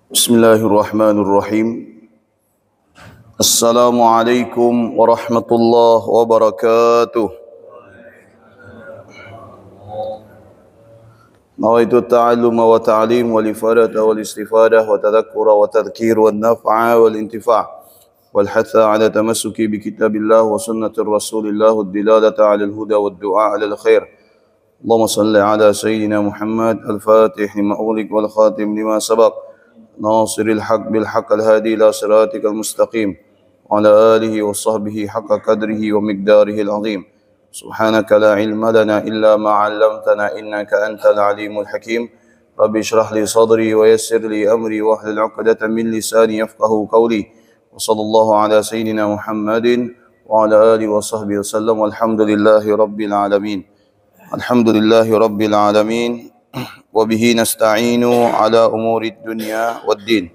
Bismillahirrahmanirrahim. Assalamualaikum warahmatullahi wabarakatuh. Nawaitu ta'alluma wa ta'lim wal ifadata wal istifadah wa tadhakkura wa tadhkir wal naf'a wal intifa' wal hatha ala tamassuki bi kitabillah wa sunnatir rasulillah wad dilalata ala al huda wad du'a ala al khair. Allahumma salli ala sayyidina Muhammad al-fatih lima ughliq wal khatim lima sabaq. ناصر الحق بالحق الهادي إلى صراطك المستقيم وعلى آله وصحبه حق قدره ومقداره العظيم سبحانك لا علم لنا إلا ما علمتنا إنك أنت العليم الحكيم رب اشرح لي صدري ويسر لي أمري واحلل عقدة من لساني يفقه قولي وصلى الله على سيدنا محمد وعلى آله وصحبه وسلم والحمد لله رب العالمين الحمد لله رب العالمين وبه نستعين على أمور الدنيا والدين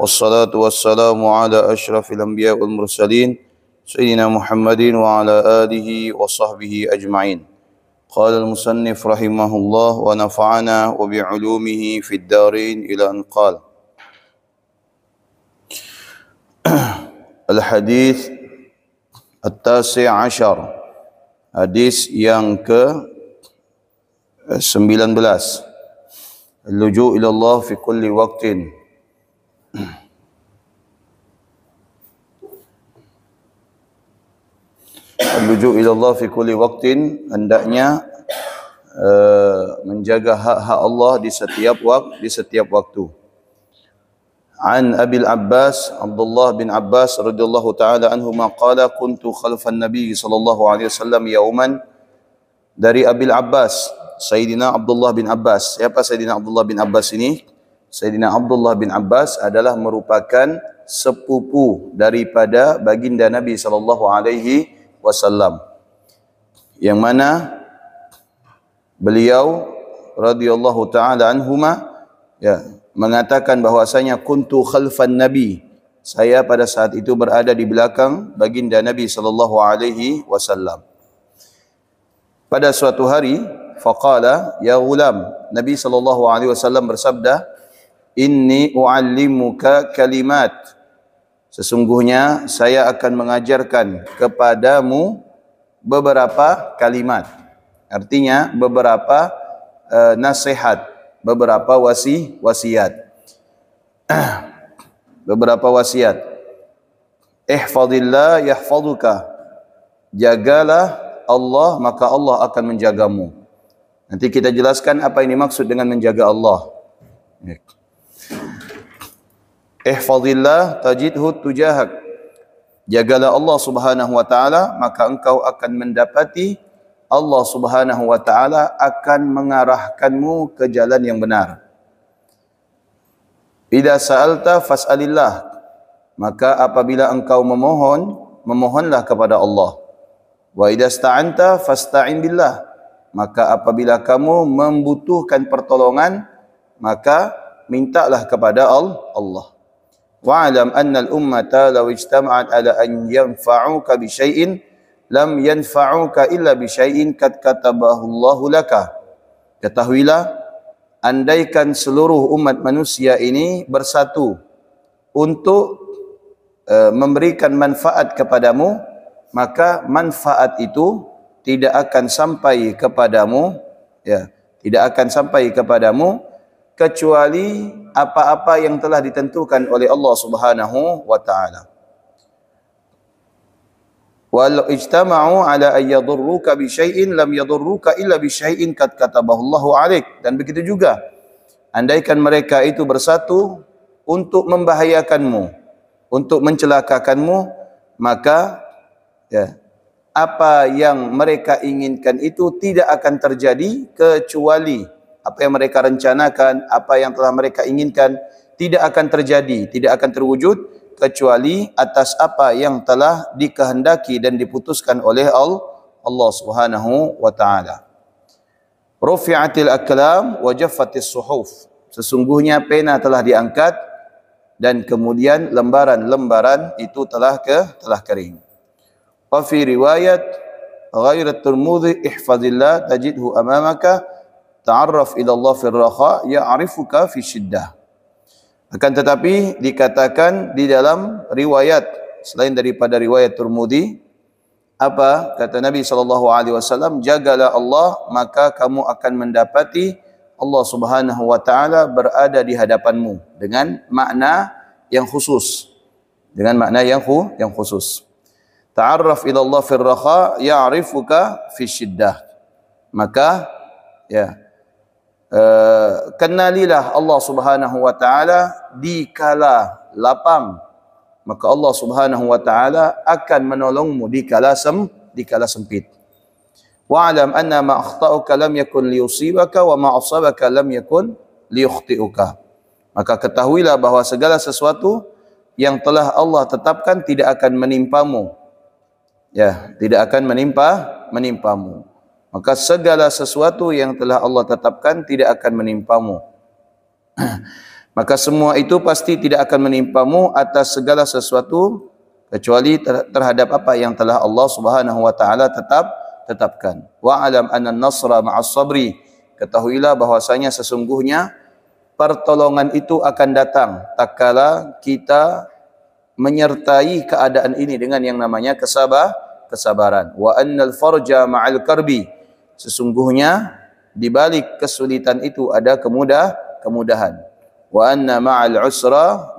والصلاة والسلام على أشرف الأنبياء والمرسلين سيدنا محمد وعلى آله وصحبه أجمعين قال المصنف رحمه الله ونفعنا وبعلومه في الدارين إلى أن قال الحديث التاسع عشر hadis yang ke-19 اللجوء إلى الله في كل وقت اللجوء إلى الله في كل وقت hendaknya menjaga hak-hak Allah di setiap waktu. An Abil Abbas Abdullah bin Abbas radhiyallahu taala anhuma qala kuntu khalfan Nabi sallallahu alaihi wasallam yauman. Dari Abil Abbas Sayyidina Abdullah bin Abbas. Siapa Sayyidina Abdullah bin Abbas ini? Sayyidina Abdullah bin Abbas adalah merupakan sepupu daripada baginda Nabi sallallahu alaihi wasallam. Yang mana beliau radhiyallahu taala anhuma mengatakan bahwasanya kuntu khalfan Nabi. Saya pada saat itu berada di belakang baginda Nabi sallallahu alaihi wasallam. Pada suatu hari faqala ya ghulam, Nabi sallallahu alaihi wasallam bersabda, inni uallimuka kalimat, sesungguhnya saya akan mengajarkan kepadamu beberapa kalimat. Artinya beberapa nasihat, beberapa wasiat. Beberapa wasiat. Ihfazillah yahfazuka, jagalah Allah maka Allah akan menjagamu. Nanti kita jelaskan apa ini maksud dengan menjaga Allah. Ihfazillah tajidhu tujahak, jagalah Allah subhanahu wa ta'ala maka engkau akan mendapati Allah subhanahu wa ta'ala akan mengarahkanmu ke jalan yang benar. Idza sa'alta fas'alillah, maka apabila engkau memohon, memohonlah kepada Allah. Wa idza sta'anta fasta'in billah, maka apabila kamu membutuhkan pertolongan, maka mintalah kepada Allah. Wa'lam anna al-ummata law ijtama'at ala an yanfa'uka bi syai'in lam yanfa'uka illa bi syai'in qad katabahu Allahu laka. Ketahuilah, andaikan seluruh umat manusia ini bersatu untuk memberikan manfaat kepadamu, maka manfaat itu tidak akan sampai kepadamu, tidak akan sampai kepadamu kecuali apa-apa yang telah ditentukan oleh Allah Subhanahu wa taala. Wal ijtama'u ala ay yadurruka bi syai'in lam yadurruka illa bi syai'in qad katabahu Allahu 'alaik. Dan begitu juga, andaikan mereka itu bersatu untuk membahayakanmu, untuk mencelakakanmu, maka apa yang mereka inginkan itu tidak akan terjadi kecuali apa yang mereka rencanakan, apa yang telah mereka inginkan tidak akan terjadi, tidak akan terwujud kecuali atas apa yang telah dikehendaki dan diputuskan oleh Allah Subhanahu wa taala. Rufi'atil aqlam wa jaffatis suhuf, sesungguhnya pena telah diangkat dan kemudian lembaran-lembaran itu telah kering. Wa fi riwayat ghairat Tirmidzi ihfazillah tajidhu amamaka ta'arraf ila Allah fi ar-raha ya'rifuka fi syiddah. Akan tetapi dikatakan di dalam riwayat selain daripada riwayat Tirmidzi, apa kata Nabi SAW, jagalah Allah maka kamu akan mendapati Allah Subhanahu wa taala berada di hadapanmu, dengan makna yang khusus. Dengan makna yang khusus. Ta'arraf ila Allah fil raha ya'rifuka fi syiddah. Maka ya, kenalilah Allah Subhanahu wa taala di kala lapang, maka Allah Subhanahu wa taala akan menolongmu di kala sempit. Wa'lam anna ma akhta'uka lam yakun liyusibaka wa ma asabaka lam yakun liyukhti'uka. Maka ketahuilah bahwa segala sesuatu yang telah Allah tetapkan tidak akan menimpamu. Ya, tidak akan menimpamu. Maka segala sesuatu yang telah Allah tetapkan tidak akan menimpamu. Maka semua itu pasti tidak akan menimpamu atas segala sesuatu kecuali terhadap apa yang telah Allah Subhanahu wa taala tetapkan. Wa alam anna an-nasra ma'as sabri. Ketahuilah bahwasanya sesungguhnya pertolongan itu akan datang tatkala kita menyertai keadaan ini dengan yang namanya kesabaran. Wa annal farja ma'al karbi. Sesungguhnya di balik kesulitan itu ada kemudahan. Wa anna ma'al usra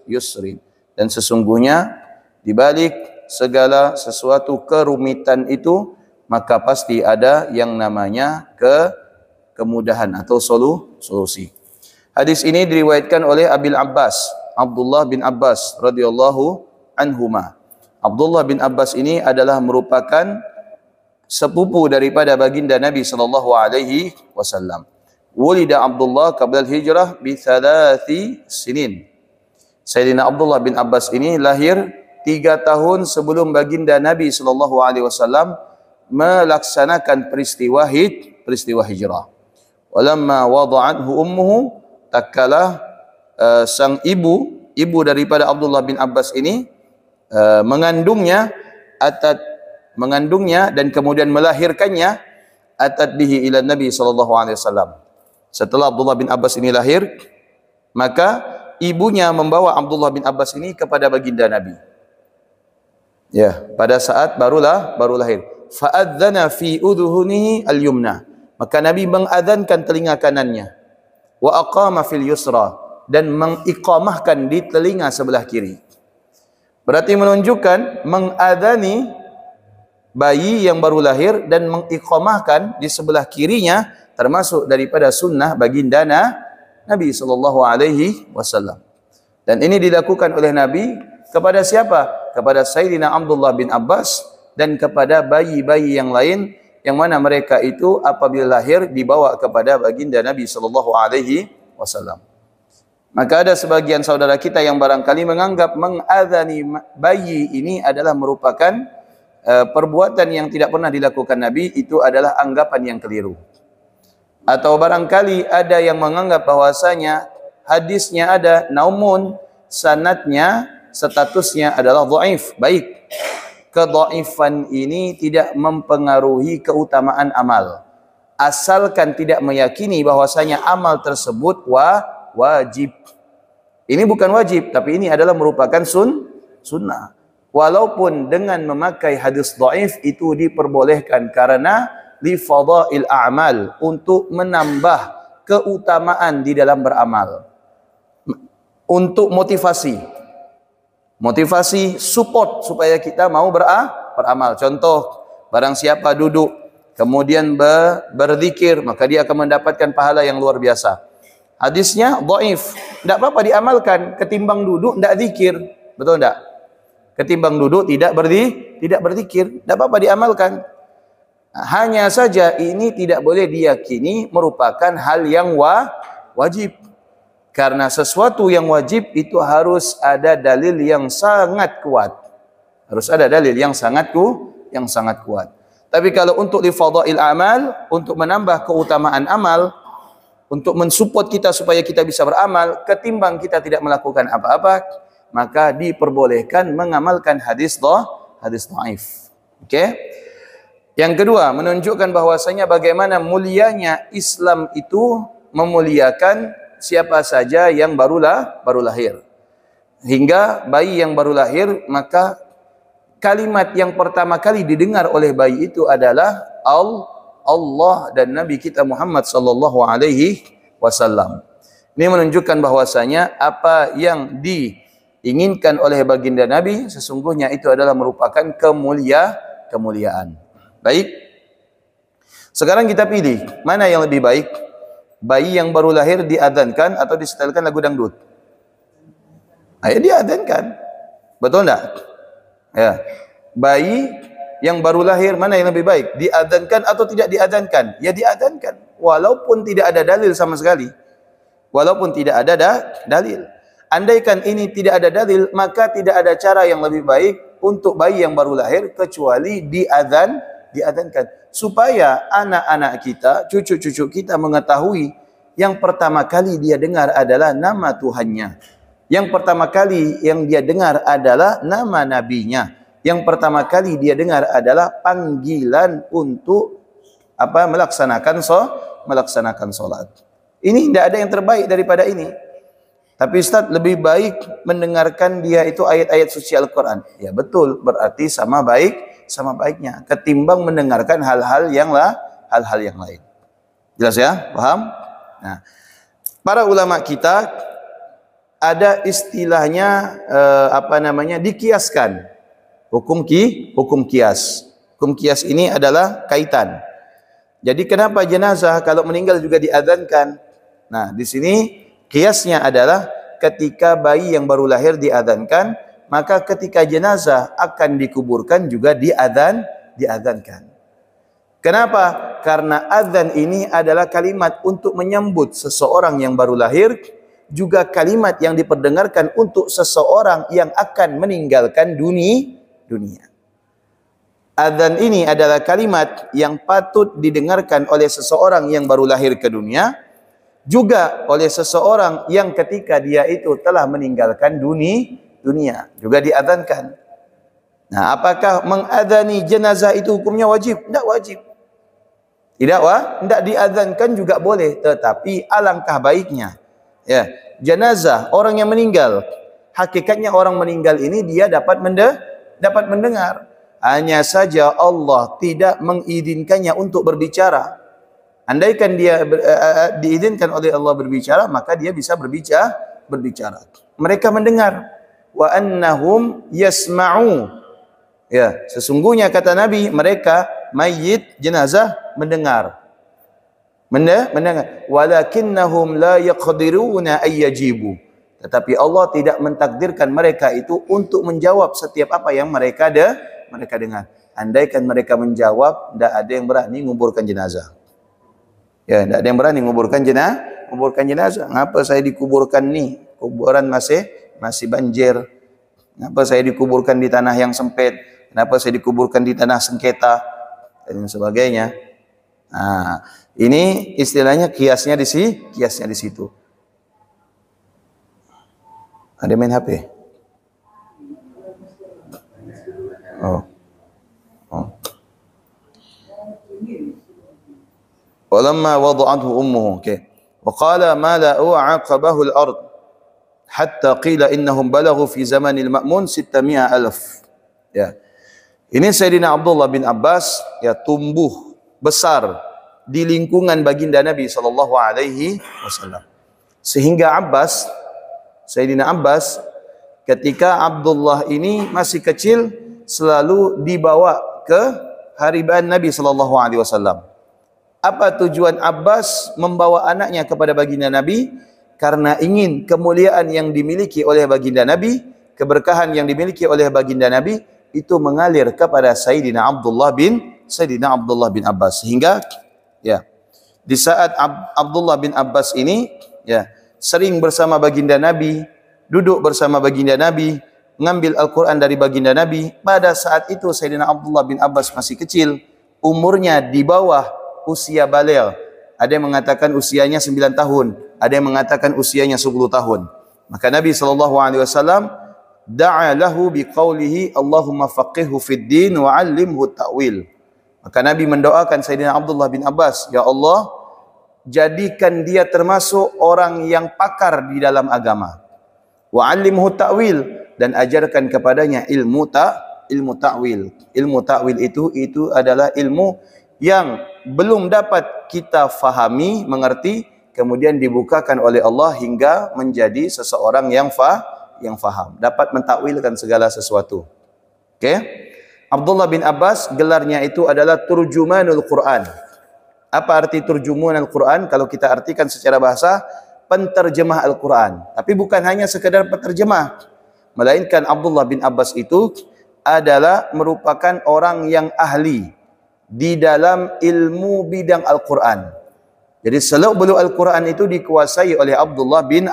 yusrin. Dan sesungguhnya di balik segala sesuatu kerumitan itu maka pasti ada yang namanya kemudahan atau solusi. Hadis ini diriwayatkan oleh Abil Abbas, Abdullah bin Abbas radhiyallahu anhuma. Abdullah bin Abbas ini adalah merupakan sepupu daripada baginda Nabi sallallahu alaihi wasallam. Wulida Abdullah qabla al-hijrah bi 3 sinin. Sayyidina Abdullah bin Abbas ini lahir 3 tahun sebelum baginda Nabi sallallahu alaihi wasallam melaksanakan peristiwa hijrah. Walamma wada'athu ummuhu, tatkala sang ibu daripada Abdullah bin Abbas ini mengandungnya dan kemudian melahirkannya, atat bihi ila Nabi sallallahu alaihi wasallam. Setelah Abdullah bin Abbas ini lahir, maka ibunya membawa Abdullah bin Abbas ini kepada baginda Nabi. Ya, pada saat baru lahir. Fa'adzana fi udhunihi al-yumna. Maka Nabi mengadzankan telinga kanannya. Wa aqama fil yusra, dan mengiqamahkan di telinga sebelah kiri. Berarti menunjukkan mengadzani bayi yang baru lahir dan mengiqamahkan di sebelah kirinya termasuk daripada sunnah baginda Nabi sallallahu alaihi wasallam. Dan ini dilakukan oleh Nabi kepada siapa? Kepada Sayyidina Abdullah bin Abbas dan kepada bayi-bayi yang lain yang mana mereka itu apabila lahir dibawa kepada baginda Nabi sallallahu alaihi wasallam. Maka ada sebagian saudara kita yang barangkali menganggap mengadzani bayi ini adalah merupakan perbuatan yang tidak pernah dilakukan Nabi, itu adalah anggapan yang keliru. Atau barangkali ada yang menganggap bahwasanya hadisnya ada, namun sanadnya, statusnya adalah dhaif, baik. Kedhaifan ini tidak mempengaruhi keutamaan amal, asalkan tidak meyakini bahwasanya amal tersebut wajib. Ini bukan wajib, tapi ini adalah merupakan sunnah. Walaupun dengan memakai hadis dhaif itu diperbolehkan karena li fadail a'mal, untuk menambah keutamaan di dalam beramal, untuk motivasi support supaya kita mau beramal. Contoh, barang siapa duduk kemudian berzikir maka dia akan mendapatkan pahala yang luar biasa. Hadisnya dhaif, tidak apa-apa diamalkan ketimbang duduk tidak zikir, betul tidak? Ketimbang duduk tidak berzikir, tidak apa-apa diamalkan. Hanya saja ini tidak boleh diyakini merupakan hal yang wajib. Karena sesuatu yang wajib itu harus ada dalil yang sangat kuat. Harus ada dalil yang sangat kuat. Tapi kalau untuk li fadail amal, untuk menambah keutamaan amal, untuk mensupport kita supaya kita bisa beramal, ketimbang kita tidak melakukan apa-apa, maka diperbolehkan mengamalkan hadis dhaif. Okey? Yang kedua, menunjukkan bahwasanya bagaimana mulianya Islam itu memuliakan siapa saja yang baru lahir. Hingga bayi yang baru lahir, maka kalimat yang pertama kali didengar oleh bayi itu adalah Allah dan Nabi kita Muhammad sallallahu alaihi wasallam. Ini menunjukkan bahwasanya apa yang diinginkan oleh baginda Nabi sesungguhnya itu adalah merupakan kemuliaan. Baik. Sekarang kita pilih mana yang lebih baik? Bayi yang baru lahir diadzankan atau disetelkan lagu dangdut? Ayo diadzankan. Betul enggak? Ya. Bayi yang baru lahir mana yang lebih baik? Diadzankan atau tidak diadzankan? Ya diadzankan. Walaupun tidak ada dalil sama sekali. Walaupun tidak ada dalil. Andaikan ini tidak ada dalil, maka tidak ada cara yang lebih baik untuk bayi yang baru lahir kecuali diadzankan. Supaya anak-anak kita, cucu-cucu kita mengetahui yang pertama kali dia dengar adalah nama Tuhannya. Yang pertama kali yang dia dengar adalah nama nabinya. Yang pertama kali dia dengar adalah panggilan untuk melaksanakan solat. Ini tidak ada yang terbaik daripada ini. Tapi Ustaz, lebih baik mendengarkan dia itu ayat-ayat suci Al-Quran. Ya betul, berarti sama baiknya ketimbang mendengarkan hal-hal yang lain. Jelas ya? Paham? Nah, para ulama kita ada istilahnya dikiaskan. Hukum kias. Hukum kias ini adalah kaitan. Jadi kenapa jenazah kalau meninggal juga diadzankan? Nah, di sini kiasnya adalah ketika bayi yang baru lahir diadzankan, maka ketika jenazah akan dikuburkan juga diadzankan. Kenapa? Karena azan ini adalah kalimat untuk menyambut seseorang yang baru lahir, juga kalimat yang diperdengarkan untuk seseorang yang akan meninggalkan dunia. Azan ini adalah kalimat yang patut didengarkan oleh seseorang yang baru lahir ke dunia, juga oleh seseorang yang ketika dia itu telah meninggalkan dunia, juga diadzankan. Nah, apakah mengadzani jenazah itu hukumnya wajib? Tidak wajib. Tidak diadzankan juga boleh, tetapi alangkah baiknya ya, jenazah orang yang meninggal, hakikatnya orang meninggal ini dia dapat mendengar. Hanya saja Allah tidak mengizinkannya untuk berbicara. Andaikan dia diizinkan oleh Allah berbicara, maka dia bisa berbicara. Mereka mendengar. Wa annahum yasma'u. Ya, sesungguhnya kata Nabi, mereka mayit jenazah mendengar. Mendengar. Walakinnahum la yaqdiruna ay yajibu. Tetapi Allah tidak mentakdirkan mereka itu untuk menjawab setiap apa yang mereka dengar. Andaikan mereka menjawab, tidak ada yang berani menguburkan jenazah. Ya, tidak ada yang berani menguburkan jenazah. Ngapa saya dikuburkan nih? Kuburan masih banjir. Kenapa saya dikuburkan di tanah yang sempit? Kenapa saya dikuburkan di tanah sengketa? Dan sebagainya. Nah, ini istilahnya kiasnya di situ. Ada main HP? Oh. Walamma wada'athu ummuhu. Okay. Wa qala ma la a'aqabahu al-ard hatta qila innahum balaghu fi zamanil ma'mun 600,000. Ya. Ini Sayyidina Abdullah bin Abbas ya tumbuh besar di lingkungan baginda Nabi sallallahu alaihi wasallam. Sehingga Sayyidina Abbas ketika Abdullah ini masih kecil selalu dibawa ke hariban Nabi sallallahu alaihi wasallam. Apa tujuan Abbas membawa anaknya kepada baginda Nabi? Karena ingin kemuliaan yang dimiliki oleh baginda Nabi, keberkahan yang dimiliki oleh baginda Nabi itu mengalir kepada Sayyidina Abdullah bin Abbas. Sehingga ya, di saat Abdullah bin Abbas ini ya sering bersama baginda Nabi, duduk bersama baginda Nabi, mengambil Al-Quran dari baginda Nabi. Pada saat itu Sayyidina Abdullah bin Abbas masih kecil, umurnya di bawah usia baligh. Ada yang mengatakan usianya 9 tahun, ada yang mengatakan usianya 10 tahun. Maka Nabi SAW da'a lahu biqaulihi Allahumma faqihhu fid din wa 'allimhu ta'wil. Maka Nabi mendoakan Sayyidina Abdullah bin Abbas, ya Allah, jadikan dia termasuk orang yang pakar di dalam agama. Wa 'allimhu ta'wil, dan ajarkan kepadanya ilmu ta'wil. Ilmu ta'wil itu adalah ilmu yang belum dapat kita fahami, mengerti, kemudian dibukakan oleh Allah hingga menjadi seseorang yang faham, dapat mentakwilkan segala sesuatu. Okey. Abdullah bin Abbas gelarnya itu adalah turjumanul Quran. Apa arti turjumanul Quran? Kalau kita artikan secara bahasa, penterjemah Al-Quran. Tapi bukan hanya sekedar penterjemah, melainkan Abdullah bin Abbas itu adalah merupakan orang yang ahli di dalam ilmu bidang Al-Quran. Jadi seluk-beluk Al-Quran itu dikuasai oleh Abdullah bin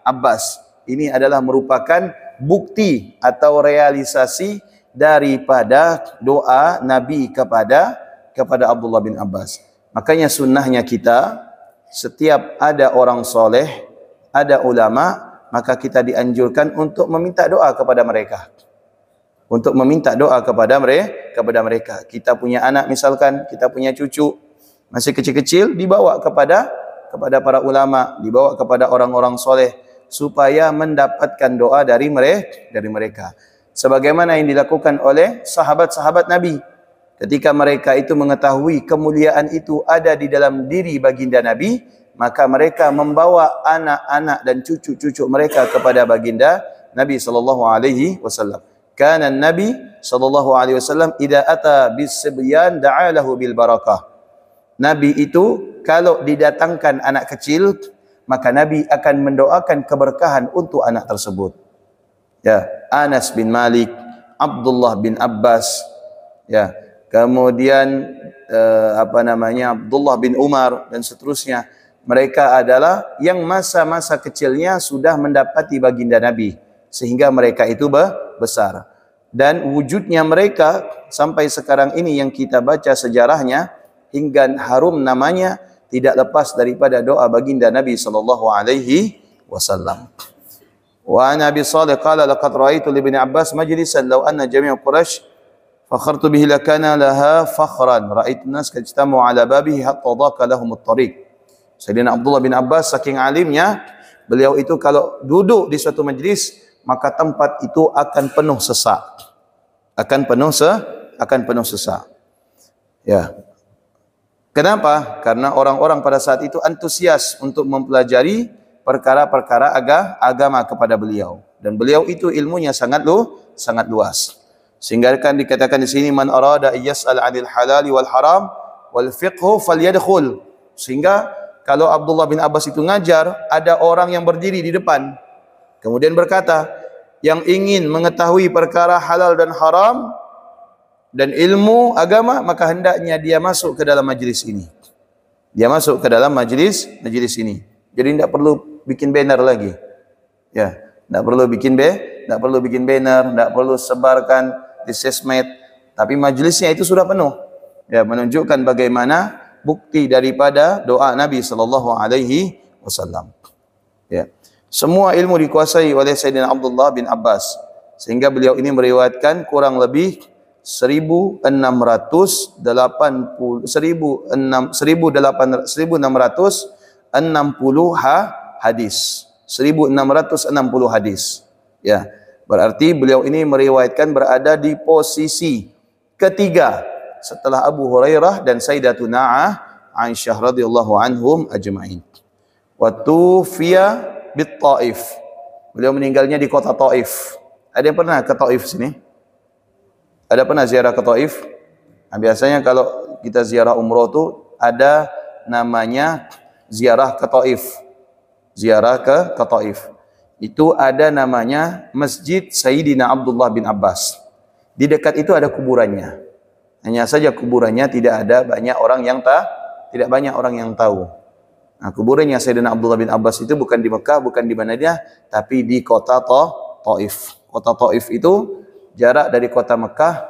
Abbas. Ini adalah merupakan bukti atau realisasi daripada doa Nabi kepada Abdullah bin Abbas. Makanya sunnahnya kita, setiap ada orang soleh, ada ulama, maka kita dianjurkan untuk meminta doa kepada mereka. Untuk meminta doa kepada mereka. Kita punya anak misalkan, kita punya cucu, masih kecil-kecil, dibawa kepada para ulama, dibawa kepada orang-orang soleh, supaya mendapatkan doa dari mereka. Sebagaimana yang dilakukan oleh sahabat-sahabat Nabi. Ketika mereka itu mengetahui kemuliaan itu ada di dalam diri baginda Nabi, maka mereka membawa anak-anak dan cucu-cucu mereka kepada baginda Nabi SAW. Kana Nabi SAW idza ata bis-sibyan da'a lahu bil barakah. Nabi itu kalau didatangkan anak kecil, maka Nabi akan mendoakan keberkahan untuk anak tersebut. Ya, Anas bin Malik, Abdullah bin Abbas, ya, kemudian Abdullah bin Umar dan seterusnya. Mereka adalah yang masa-masa kecilnya sudah mendapati baginda Nabi sehingga mereka itu besar. Dan wujudnya mereka sampai sekarang ini yang kita baca sejarahnya hingga harum namanya tidak lepas daripada doa baginda Nabi sallallahu alaihi wasallam. Wa an Abi Shalih qala laqad ra'aitu li Ibn Abbas majlisan law anna jami' Quraisy fakhartu bihi lakana laha fakhran ra'aitu an-nas kajtamu ala babihi hatta dhaqa lahum at-tariq. Sayyidina Abdullah bin Abbas saking alimnya, beliau itu kalau duduk di suatu majlis, maka tempat itu akan penuh sesak. Akan penuh sesak. Ya. Kenapa? Karena orang-orang pada saat itu antusias untuk mempelajari perkara-perkara agama kepada beliau, dan beliau itu ilmunya sangat luas. Sehingga kan dikatakan di sini man arada yas'al 'anil halal wal haram wal fiqhu falyadkhul. Sehingga kalau Abdullah bin Abbas itu ngajar, ada orang yang berdiri di depan kemudian berkata, yang ingin mengetahui perkara halal dan haram dan ilmu agama, maka hendaknya dia masuk ke dalam majlis ini. Dia masuk ke dalam majlis ini. Jadi tidak perlu bikin banner lagi. Ya, tidak perlu bikin banner, tidak perlu sebarkan di sosmed, tapi majlisnya itu sudah penuh. Ya, menunjukkan bagaimana bukti daripada doa Nabi sallallahu alaihi wasallam. Ya. Semua ilmu dikuasai oleh Sayyidina Abdullah bin Abbas, sehingga beliau ini meriwayatkan kurang lebih 1660 hadis. 1660 hadis. Ya, berarti beliau ini meriwayatkan berada di posisi ketiga setelah Abu Hurairah dan Sayyidatuna Aisyah radhiyallahu anhum ajma'in. Wa tufiya bit Taif. Beliau meninggalnya di kota Taif. Ada yang pernah ke Taif sini? Ada pernah ziarah ke Taif? Nah, biasanya kalau kita ziarah umroh tu ada namanya ziarah ke Taif. Ziarah ke Taif. Itu ada namanya Masjid Sayyidina Abdullah bin Abbas. Di dekat itu ada kuburannya. Hanya saja kuburannya tidak banyak orang yang tahu. Nah, kuburannya Sayyidina Abdullah bin Abbas itu bukan di Mekah, bukan di Madinah, tapi di kota Taif. Kota Taif itu jarak dari kota Mekah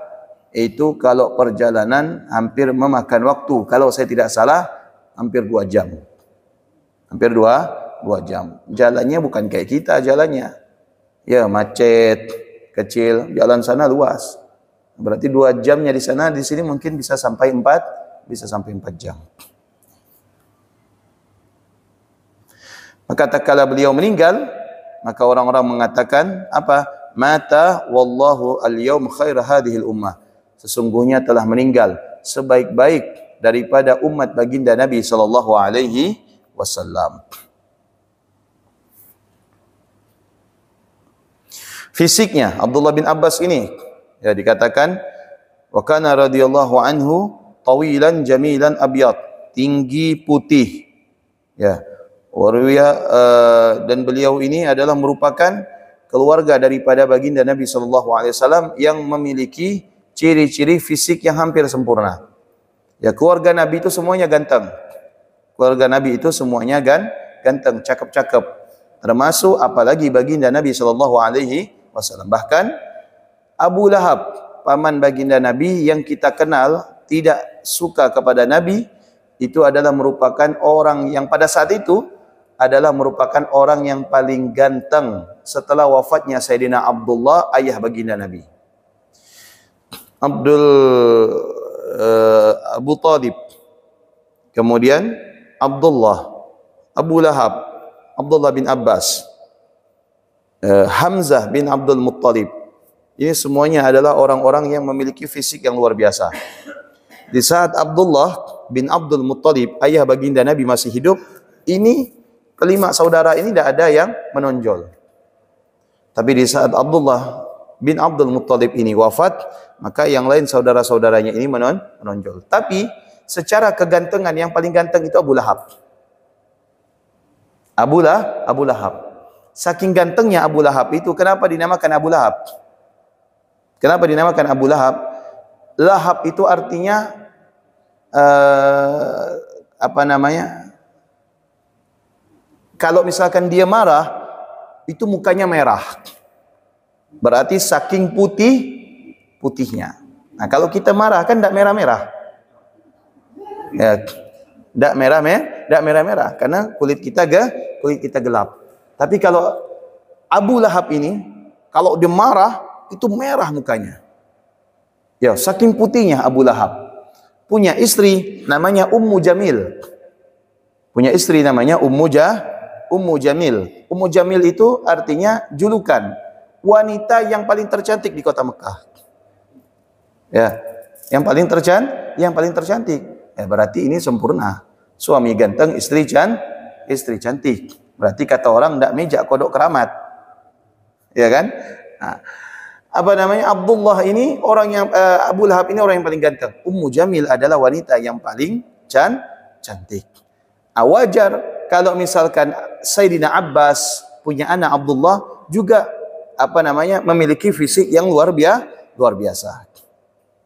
itu kalau perjalanan hampir memakan waktu, kalau saya tidak salah hampir 2 jam. Hampir 2 jam. Jalannya bukan kayak kita jalannya. Ya, macet, kecil, jalan sana luas. Berarti 2 jamnya di sana, di sini mungkin bisa sampai 4 jam. Maka tatkala beliau meninggal, maka orang-orang mengatakan apa? Mata wallahu al-yaum khair hadhil ummah. Sesungguhnya telah meninggal sebaik-baik daripada umat baginda Nabi sallallahu alaihi wasallam. Fisiknya Abdullah bin Abbas ini ya dikatakan wa kana radhiyallahu anhu tawilan jamilan abyad, tinggi putih. Ya. Dan beliau ini adalah merupakan keluarga daripada baginda Nabi sallallahu alaihi wasallam yang memiliki ciri-ciri fisik yang hampir sempurna. Ya, keluarga Nabi itu semuanya ganteng. Keluarga Nabi itu semuanya ganteng, cakep-cakep. Termasuk apalagi baginda Nabi sallallahu alaihi wasallam. Bahkan Abu Lahab, paman baginda Nabi yang kita kenal tidak suka kepada Nabi, itu adalah merupakan orang yang pada saat itu adalah merupakan orang yang paling ganteng setelah wafatnya Sayyidina Abdullah, ayah baginda Nabi. Abu Talib, kemudian Abdullah, Abu Lahab, Abdullah bin Abbas, Hamzah bin Abdul Muttalib. Ini semuanya adalah orang-orang yang memiliki fisik yang luar biasa. Di saat Abdullah bin Abdul Muttalib, ayah baginda Nabi masih hidup, ini kelima saudara ini tidak ada yang menonjol. Tapi di saat Abdullah bin Abdul Muttalib ini wafat, maka yang lain saudara-saudaranya ini menonjol. Tapi secara kegantengan yang paling ganteng itu Abu Lahab. Abu Lahab. Saking gantengnya Abu Lahab itu, kenapa dinamakan Abu Lahab? Kenapa dinamakan Abu Lahab? Lahab itu artinya apa namanya? Kalau misalkan dia marah, itu mukanya merah. Berarti saking putihnya. Nah, kalau kita marah kan tidak merah-merah. Ya, tidak merah-merah karena kulit kita gelap. Tapi kalau Abu Lahab ini, kalau dia marah, itu merah mukanya. Ya, saking putihnya Abu Lahab. Punya istri namanya Ummu Jamil. Ummu Jamil. Ummu Jamil itu artinya julukan wanita yang paling tercantik di kota Mekah. Ya, yang paling tercantik. Ya, berarti ini sempurna. Suami ganteng, istri cantik. Berarti kata orang ndak meja kodok keramat. Ya kan? Nah, apa namanya? Abdullah ini orang yang Abu Lahab ini orang yang paling ganteng. Ummu Jamil adalah wanita yang paling cantik. Wajar kalau misalkan Sayyidina Abbas punya anak Abdullah juga apa namanya memiliki fisik yang luar biasa.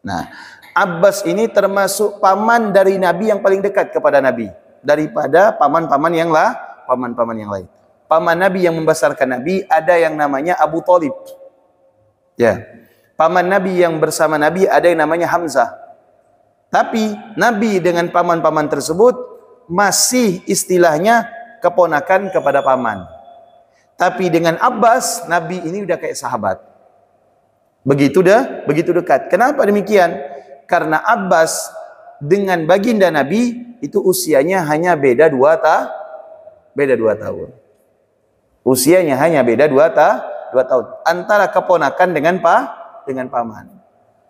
Nah, Abbas ini termasuk paman dari Nabi yang paling dekat kepada Nabi daripada paman-paman yang lain. Paman Nabi yang membesarkan Nabi ada yang namanya Abu Talib. Ya. Paman Nabi yang bersama Nabi ada yang namanya Hamzah. Tapi Nabi dengan paman-paman tersebut masih istilahnya keponakan kepada paman. Tapi dengan Abbas, Nabi ini udah kayak sahabat. Begitu dekat. Kenapa demikian? Karena Abbas dengan baginda Nabi itu usianya hanya beda 2 tahun. Usianya hanya beda 2 tahun. Antara keponakan dengan paman.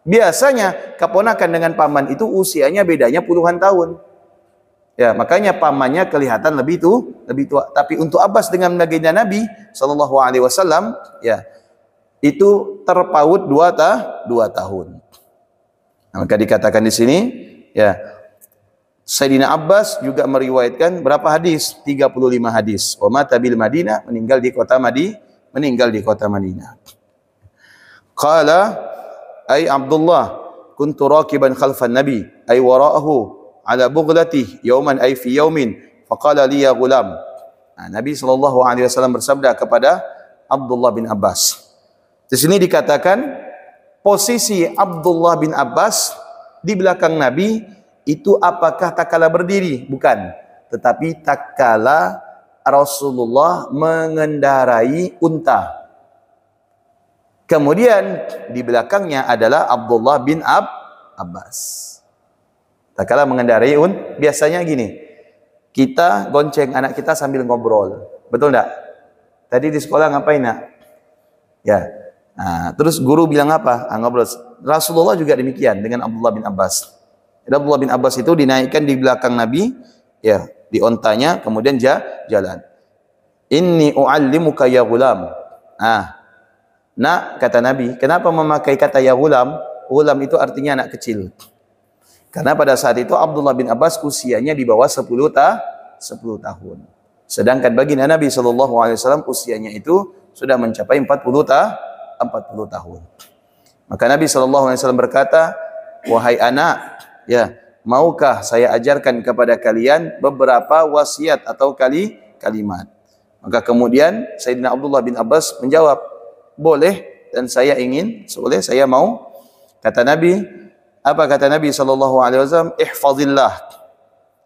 Biasanya keponakan dengan paman itu usianya bedanya puluhan tahun. Ya, makanya pamannya kelihatan lebih tua. Tapi untuk Abbas dengan baginda Nabi sallallahu alaihi wasallam, ya, itu terpaut 2 tahun. Nah, maka dikatakan di sini, ya, Sayyidina Abbas juga meriwayatkan berapa hadis? 35 hadis. Wa mata bil Madinah, meninggal di kota Madinah. Qala ay Abdullah kuntu rakiban khalfan Nabi ay wara'ahu ala bughlati yauman ay fi yaumin faqala li ya gulam. Nah, Nabi sallallahu alaihi wasallam bersabda kepada Abdullah bin Abbas. Di sini dikatakan posisi Abdullah bin Abbas di belakang Nabi itu apakah tatkala berdiri? Bukan, tetapi tatkala Rasulullah mengendarai unta. Kemudian di belakangnya adalah Abdullah bin Abbas. Tatkala mengendarai biasanya gini, kita gonceng anak kita sambil ngobrol. Betul enggak? Tadi di sekolah ngapain nak? Ya. Nah, terus guru bilang apa? Ngobrol. Rasulullah juga demikian dengan Abdullah bin Abbas. Abdullah bin Abbas itu dinaikkan di belakang Nabi, ya, di ontanya, kemudian jalan. Inni u'allimuka ya gulam. Nak, kata Nabi, kenapa memakai kata ya gulam? Gulam itu artinya anak kecil. Karena pada saat itu Abdullah bin Abbas usianya di bawah 10 tahun. Sedangkan baginda Nabi SAW usianya itu sudah mencapai 40 tahun. Maka Nabi SAW berkata, wahai anak, ya, maukah saya ajarkan kepada kalian beberapa wasiat atau kalimat? Maka kemudian Sayyidina Abdullah bin Abbas menjawab, boleh, dan saya ingin, boleh, saya mau. Kata Nabi, apa kata Nabi SAW? Ihfazillah,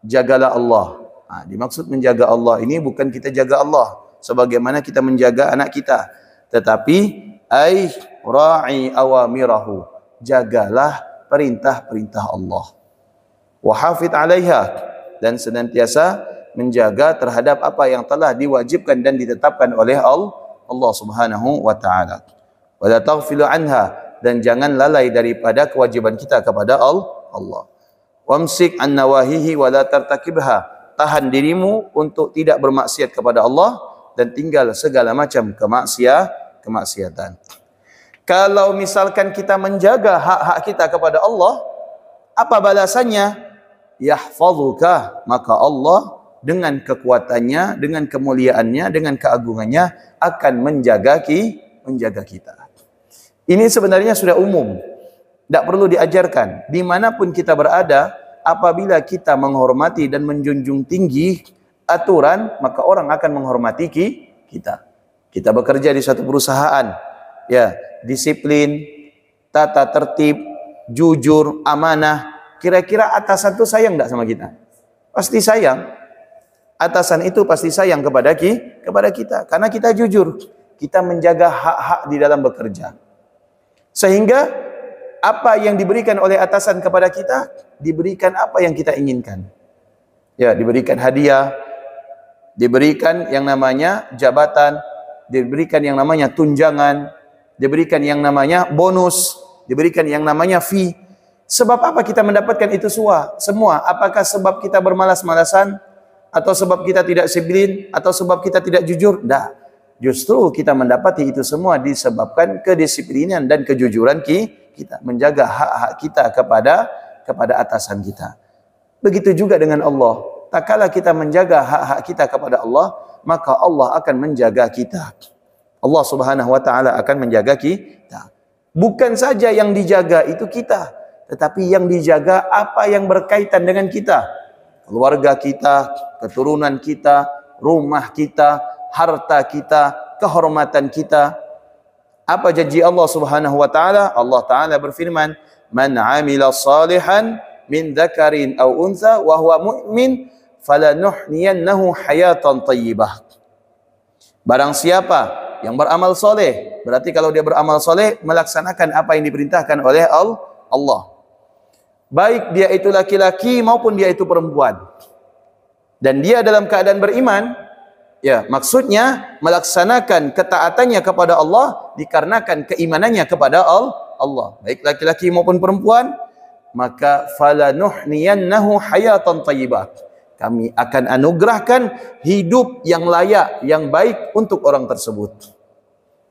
jagalah Allah. Dimaksud menjaga Allah ini bukan kita jaga Allah sebagaimana kita menjaga anak kita, tetapi ay ra'i awamirahu, jagalah perintah-perintah Allah. Wa hafid 'alaiha, dan senantiasa menjaga terhadap apa yang telah diwajibkan dan ditetapkan oleh Allah Subhanahu wa taala. Wa la taghfilu anha, dan jangan lalai daripada kewajiban kita kepada Allah. Wamsik an nawahihi wa la tartakibha, tahan dirimu untuk tidak bermaksiat kepada Allah dan tinggal segala macam kemaksiatan. Kalau misalkan kita menjaga hak-hak kita kepada Allah, apa balasannya? Yahfazuka, maka Allah dengan kekuatannya, dengan kemuliaannya, dengan keagungannya akan menjaga kita. Ini sebenarnya sudah umum, tidak perlu diajarkan. Dimanapun kita berada, apabila kita menghormati dan menjunjung tinggi aturan, maka orang akan menghormati kita. Kita bekerja di suatu perusahaan, ya, disiplin, tata tertib, jujur, amanah. Kira-kira atasan itu sayang tidak sama kita? Pasti sayang. Atasan itu pasti sayang kepada kita, karena kita jujur, kita menjaga hak-hak di dalam bekerja. Sehingga apa yang diberikan oleh atasan kepada kita, diberikan apa yang kita inginkan. Ya, diberikan hadiah, diberikan yang namanya jabatan, diberikan yang namanya tunjangan, diberikan yang namanya bonus, diberikan yang namanya fee. Sebab apa kita mendapatkan itu semua? Apakah sebab kita bermalas-malasan? Atau sebab kita tidak disiplin? Atau sebab kita tidak jujur? Tidak. Justru kita mendapati itu semua disebabkan kedisiplinan dan kejujuran kita, menjaga hak-hak kita kepada atasan kita. Begitu juga dengan Allah. Tak kala kita menjaga hak-hak kita kepada Allah, maka Allah akan menjaga kita. Allah Subhanahu wa taala akan menjaga kita. Bukan saja yang dijaga itu kita, tetapi yang dijaga apa yang berkaitan dengan kita. Keluarga kita, keturunan kita, rumah kita, harta kita, kehormatan kita. Apa janji Allah Subhanahu wa taala? Allah taala berfirman, "Man 'amila salihan min dzakarin aw untha wa huwa mu'min falanuhyiyannahu hayatan thayyibah." Barang siapa yang beramal soleh, berarti kalau dia beramal soleh melaksanakan apa yang diperintahkan oleh Allah. Baik dia itu laki-laki maupun dia itu perempuan. Dan dia dalam keadaan beriman, ya, maksudnya melaksanakan ketaatannya kepada Allah dikarenakan keimanannya kepada Allah. Baik laki-laki maupun perempuan, maka falanuhniyannahu hayatan thayyibah. Kami akan anugerahkan hidup yang layak, yang baik untuk orang tersebut.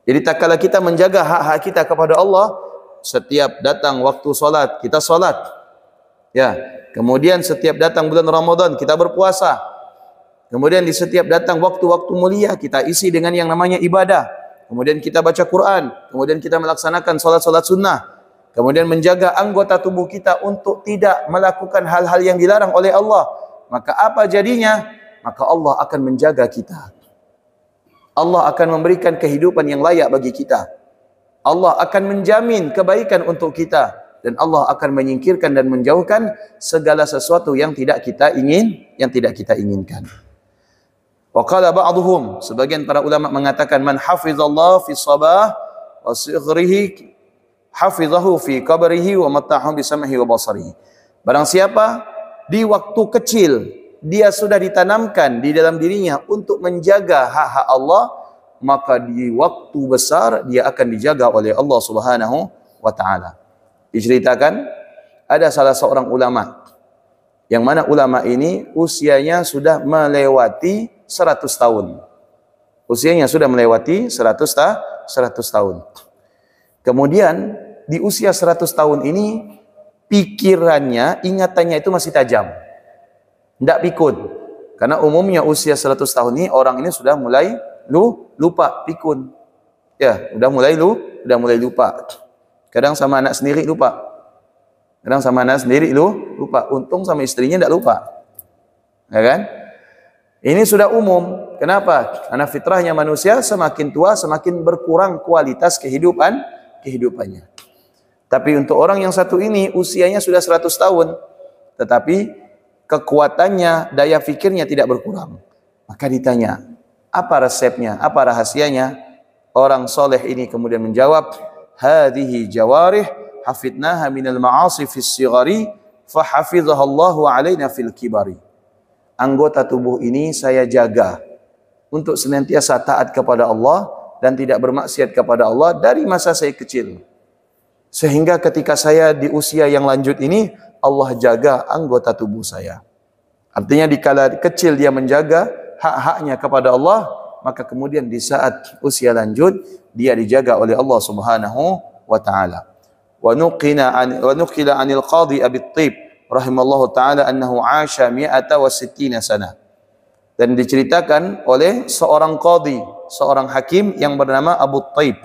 Jadi tak kala kita menjaga hak-hak kita kepada Allah, setiap datang waktu solat, kita solat. Ya, kemudian setiap datang bulan Ramadan, kita berpuasa. Kemudian di setiap datang waktu-waktu mulia, kita isi dengan yang namanya ibadah. Kemudian kita baca Quran. Kemudian kita melaksanakan solat-solat sunnah. Kemudian menjaga anggota tubuh kita untuk tidak melakukan hal-hal yang dilarang oleh Allah. Maka apa jadinya? Maka Allah akan menjaga kita. Allah akan memberikan kehidupan yang layak bagi kita. Allah akan menjamin kebaikan untuk kita. Dan Allah akan menyingkirkan dan menjauhkan segala sesuatu yang tidak kita inginkan. Wa qala ba'dhum, sebagian para ulama mengatakan, man hafizallahu fi sabah wa sighrihi hafizahu fi qabrihi wa mata'ahu bi sam'ihi wa basarihi. Barang siapa di waktu kecil dia sudah ditanamkan di dalam dirinya untuk menjaga hak-hak Allah, maka di waktu besar dia akan dijaga oleh Allah Subhanahu wa taala. Diceritakan ada salah seorang ulama, yang mana ulama ini usianya sudah melewati 100 tahun. Usianya sudah melewati 100 tahun. Kemudian di usia 100 tahun ini pikirannya, ingatannya itu masih tajam. Tidak pikun. Karena umumnya usia 100 tahun ini orang ini sudah mulai lupa, pikun. Ya, sudah mulai lupa. Kadang sama anak sendiri lupa. Lupa. Untung sama istrinya tidak lupa. Ya kan? Ini sudah umum. Kenapa? Karena fitrahnya manusia semakin tua semakin berkurang kualitas kehidupannya. Tapi untuk orang yang satu ini usianya sudah 100 tahun, tetapi kekuatannya, daya fikirnya tidak berkurang. Maka ditanya, apa resepnya, apa rahasianya? Orang soleh ini kemudian menjawab, hadhihi jawarih hafidnaha minal ma'asi fis sighari fa hafidhaha Allahu alaina fil kibari. Anggota tubuh ini saya jaga untuk senantiasa taat kepada Allah dan tidak bermaksiat kepada Allah dari masa saya kecil. Sehingga ketika saya di usia yang lanjut ini, Allah jaga anggota tubuh saya. Artinya di kala kecil dia menjaga hak-haknya kepada Allah, maka kemudian di saat usia lanjut dia dijaga oleh Allah Subhanahu wa taala. Wa nuqila 'anil qadhi Abi Thaib rahimallahu taala annahu 'asha 160 sana. Dan diceritakan oleh seorang qadhi, seorang hakim yang bernama Abu Thaib.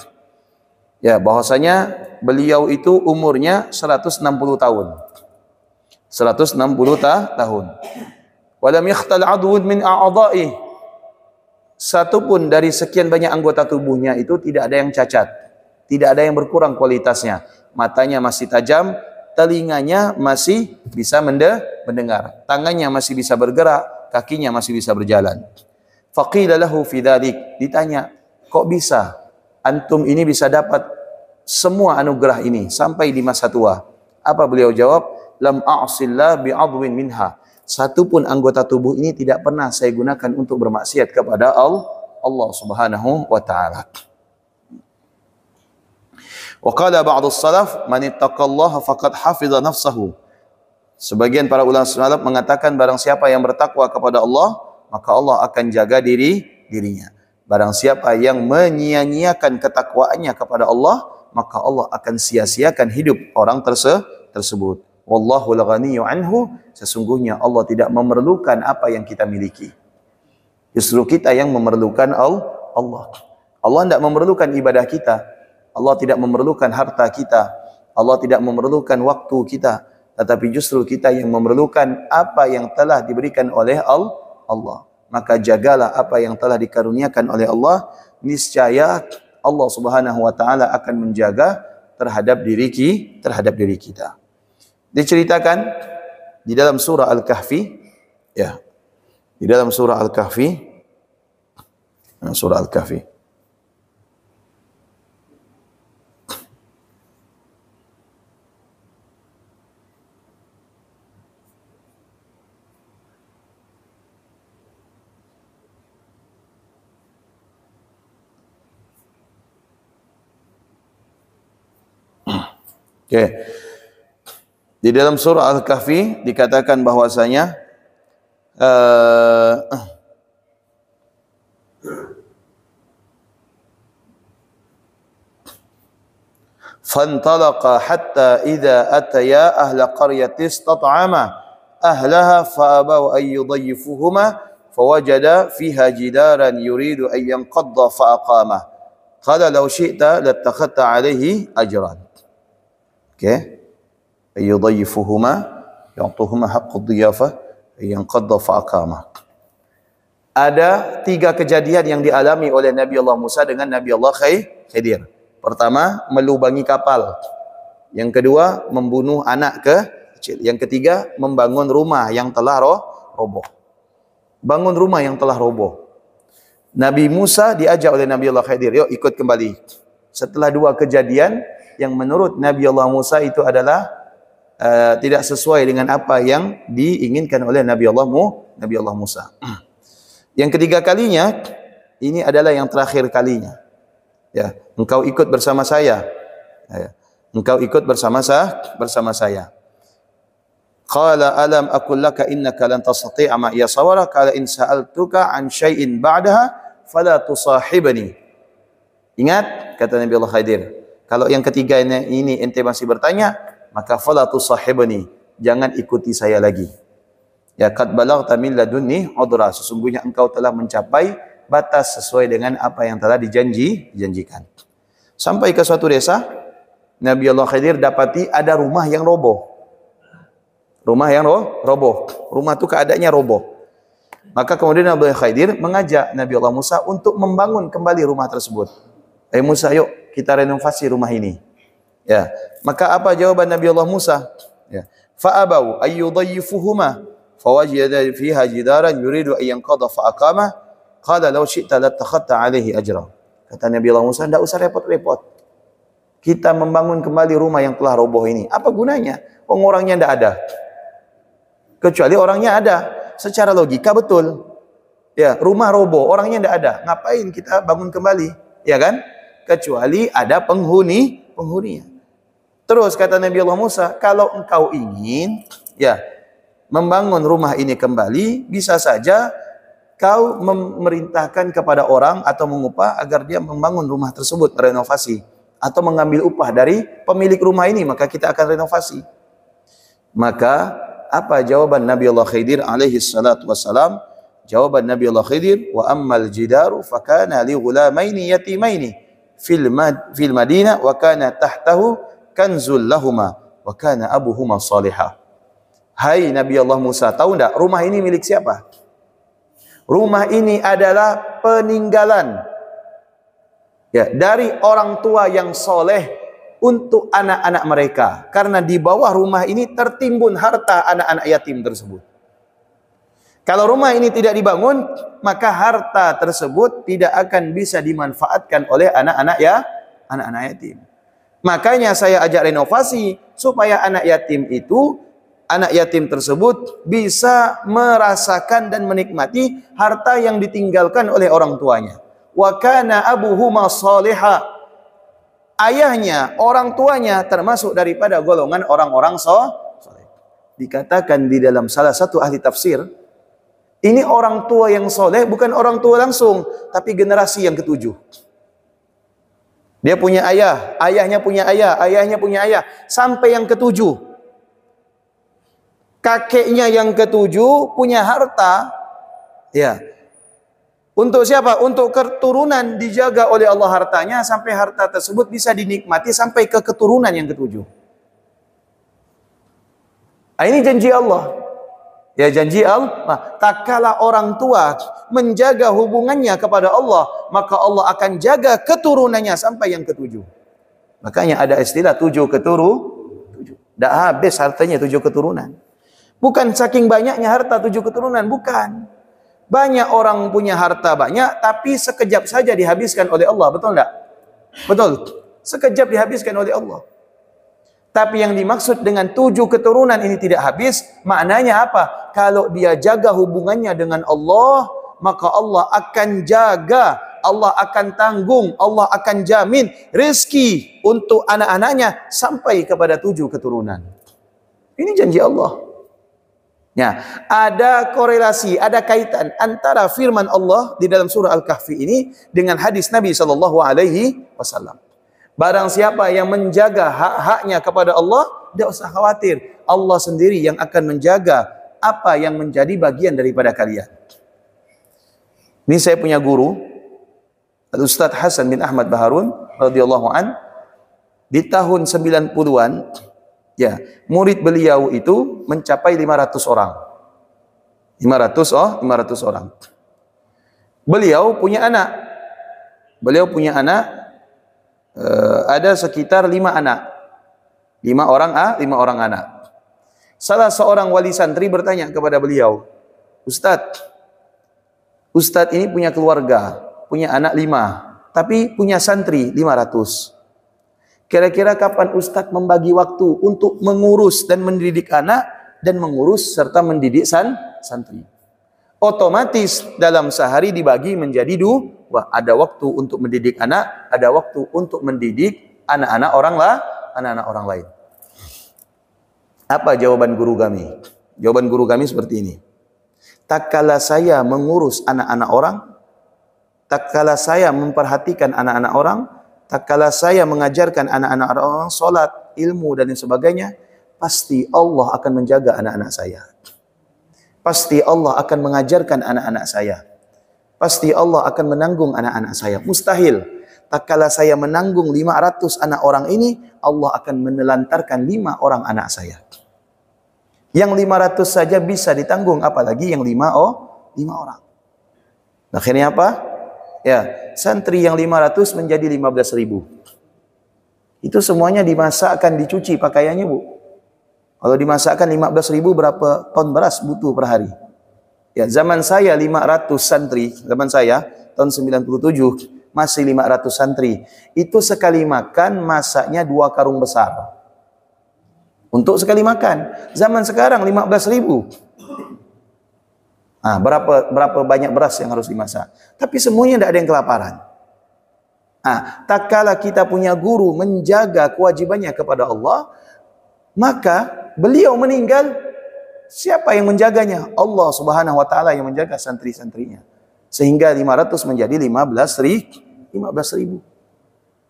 Ya, bahwasanya beliau itu umurnya 160 tahun. 160 tahun. Walam yakhtal 'adwun min a'dha'i. Satu pun dari sekian banyak anggota tubuhnya itu tidak ada yang cacat. Tidak ada yang berkurang kualitasnya. Matanya masih tajam, telinganya masih bisa mendengar, tangannya masih bisa bergerak, kakinya masih bisa berjalan. Faqila lahu fi dzalik, ditanya, kok bisa antum ini bisa dapat semua anugerah ini sampai di masa tua? Apa beliau jawab? Lam a'sillah bi'adwin minha. Satu pun anggota tubuh ini tidak pernah saya gunakan untuk bermaksiat kepada Allah Subhanahu wa taala. Wa qala ba'd as-salaf man ittaqallaha faqad hafiza nafsahu. Sebagian para ulama salaf mengatakan barang siapa yang bertakwa kepada Allah, maka Allah akan jaga dirinya. Barang siapa yang menyia-nyiakan ketakwaannya kepada Allah, maka Allah akan sia-siakan hidup orang tersebut. Wallahu al-ghaniyyu anhu, sesungguhnya Allah tidak memerlukan apa yang kita miliki. Justru kita yang memerlukan Allah. Allah tidak memerlukan ibadah kita. Allah tidak memerlukan harta kita. Allah tidak memerlukan waktu kita. Tetapi justru kita yang memerlukan apa yang telah diberikan oleh Allah. Maka jagalah apa yang telah dikaruniakan oleh Allah. Niscaya Allah Subhanahu wa taala akan menjaga terhadap diri kita. Diceritakan di dalam surah Al-Kahfi, ya. Di dalam surah Al-Kahfi, surah Al-Kahfi. Oke. Di dalam surah Al-Kahfi dikatakan bahwasanya فانطلق حتى إذا أتيا أهل قرية استطعما أهلها فأبوا أن يضيفوهما فوجد فيها جدارا يريد أن ينقض فأقامه قال لو شئت لاتخذت عليه أجرا. Okay. أن يضيفوهما يعطوهما حق الضيافة أن ينقض فأقامه. Ada 3 kejadian yang dialami oleh Nabi Allah Musa dengan Nabi Allah Khidir. Pertama, melubangi kapal. Yang kedua, membunuh anak kecil. Yang ketiga, membangun rumah yang telah roboh. Bangun rumah yang telah roboh. Nabi Musa diajak oleh Nabi Allah Khidir, yuk ikut kembali. Setelah 2 kejadian yang menurut Nabi Allah Musa itu adalah tidak sesuai dengan apa yang diinginkan oleh Nabi Allah Musa. Yang ketiga kalinya, ini adalah yang terakhir kalinya. Ya, engkau ikut bersama saya. Ya, engkau ikut bersama saya. Qala alam aqul laka innaka lan tastati'a ma'iya sabra qala in sa'altuka an syai'in ba'daha fala tusahibni. Ingat kata Nabi Allah Khidir, kalau yang ketiga ini ente masih bertanya, maka fala tusahibni, jangan ikuti saya lagi. Ya qad balaghta min ladunni udra, sesungguhnya engkau telah mencapai batas sesuai dengan apa yang telah dijanjikan. Sampai ke suatu desa, Nabi Allah Khidir dapati ada rumah yang roboh. Rumah yang roboh. Rumah itu keadaannya roboh. Maka kemudian Nabi Allah Khidir mengajak Nabi Allah Musa untuk membangun kembali rumah tersebut. Musa, yuk kita renovasi rumah ini. Ya. Maka apa jawaban Nabi Allah Musa? Ya. Fa'abau ayyudayyifuhuma fawajada fiha jidaran yuridu an yanqadha fa'aqama qala law syi'ta lattakhadta 'alaihi ajra. Kata Nabi Allah Musa, tidak usah repot-repot. Kita membangun kembali rumah yang telah roboh ini. Apa gunanya? Orangnya tidak ada. Kecuali orangnya ada. Secara logika betul. Ya, rumah roboh, orangnya tidak ada. Ngapain kita bangun kembali? Ya kan? Kecuali ada penghuninya. Terus kata Nabi Allah Musa, kalau engkau ingin ya membangun rumah ini kembali, bisa saja kau memerintahkan kepada orang atau mengupah agar dia membangun rumah tersebut, renovasi, atau mengambil upah dari pemilik rumah ini, maka kita akan renovasi. Maka apa jawaban Nabi Allah Khidir alaihi salatu wassalam? Jawaban Nabi Allah Khidir, wa ammal jidaru fakana li ghulamaini yatimaini fil madinah wa kana tahtahu kanzul lahuma wa kana abuhuma salihah. Hai Nabi Allah Musa, tahu enggak rumah ini milik siapa? Rumah ini adalah peninggalan ya dari orang tua yang soleh untuk anak-anak mereka, karena di bawah rumah ini tertimbun harta anak-anak yatim tersebut. Kalau rumah ini tidak dibangun, maka harta tersebut tidak akan bisa dimanfaatkan oleh anak-anak yatim. Makanya saya ajak renovasi supaya anak yatim tersebut bisa merasakan dan menikmati harta yang ditinggalkan oleh orang tuanya. Wa kana abuhuma salihah. Ayahnya, orang tuanya termasuk daripada golongan orang-orang saleh. Dikatakan di dalam salah satu ahli tafsir, ini orang tua yang soleh bukan orang tua langsung, tapi generasi yang ketujuh. Dia punya ayah, ayahnya punya ayah, ayahnya punya ayah, sampai yang ketujuh. Kakeknya yang ketujuh punya harta, ya. Untuk siapa? Untuk keturunan dijaga oleh Allah hartanya, sampai harta tersebut bisa dinikmati sampai ke keturunan yang ketujuh. Ini janji Allah. Ya, janji Allah. Tak kala orang tua menjaga hubungannya kepada Allah, maka Allah akan jaga keturunannya sampai yang ketujuh. Makanya ada istilah 7 keturunan. Tidak habis hartanya 7 keturunan. Bukan saking banyaknya harta 7 keturunan, bukan. Banyak orang punya harta banyak, tapi sekejap saja dihabiskan oleh Allah. Betul tidak? Betul. Sekejap dihabiskan oleh Allah. Tapi yang dimaksud dengan 7 keturunan ini tidak habis, maknanya apa? Kalau dia jaga hubungannya dengan Allah, maka Allah akan jaga, Allah akan tanggung, Allah akan jamin rezeki untuk anak-anaknya sampai kepada 7 keturunan. Ini janji Allah. Ya, ada korelasi, ada kaitan antara firman Allah di dalam surah Al-Kahfi ini dengan hadis Nabi SAW. Barang siapa yang menjaga hak-haknya kepada Allah, tidak usah khawatir. Allah sendiri yang akan menjaga apa yang menjadi bagian daripada kalian. Ini saya punya guru, Al-Ustaz Hasan bin Ahmad Baharun radhiyallahu an, di tahun 90-an. Ya, murid beliau itu mencapai 500 orang. 500 orang. Beliau punya anak. Ada sekitar 5 anak. 5 orang anak. Salah seorang wali santri bertanya kepada beliau, Ustadz ini punya keluarga, punya anak 5, tapi punya santri 500. Kira-kira kapan Ustadz membagi waktu untuk mengurus dan mendidik anak dan mengurus serta mendidik santri? Otomatis dalam sehari dibagi menjadi dua. Ada waktu untuk mendidik anak, ada waktu untuk mendidik anak-anak orang lain. Apa jawaban guru kami? Jawaban guru kami seperti ini. Tak kala saya mengurus anak-anak orang, tak kala saya memperhatikan anak-anak orang, tak kala saya mengajarkan anak-anak orang salat, ilmu dan sebagainya, pasti Allah akan menjaga anak-anak saya. Pasti Allah akan mengajarkan anak-anak saya. Pasti Allah akan menanggung anak-anak saya. Mustahil. Tak kala saya menanggung 500 anak orang ini, Allah akan menelantarkan 5 orang anak saya. Yang 500 saja bisa ditanggung, apalagi yang 5 orang. Akhirnya apa? Ya, santri yang 500 menjadi 15.000. Itu semuanya dimasakkan, dicuci pakaiannya, Bu. Kalau dimasakkan 15.000 berapa ton beras butuh per hari? Ya, zaman saya 500 santri, zaman saya tahun 97 masih 500 santri. Itu sekali makan masaknya 2 karung besar. Untuk sekali makan. Zaman sekarang 15.000. Nah, berapa banyak beras yang harus dimasak? Tapi semuanya tidak ada yang kelaparan. Nah, tak kala kita punya guru menjaga kewajibannya kepada Allah, maka beliau meninggal, siapa yang menjaganya? Allah Subhanahu wa taala yang menjaga santri-santrinya. Sehingga 500 menjadi 15.000.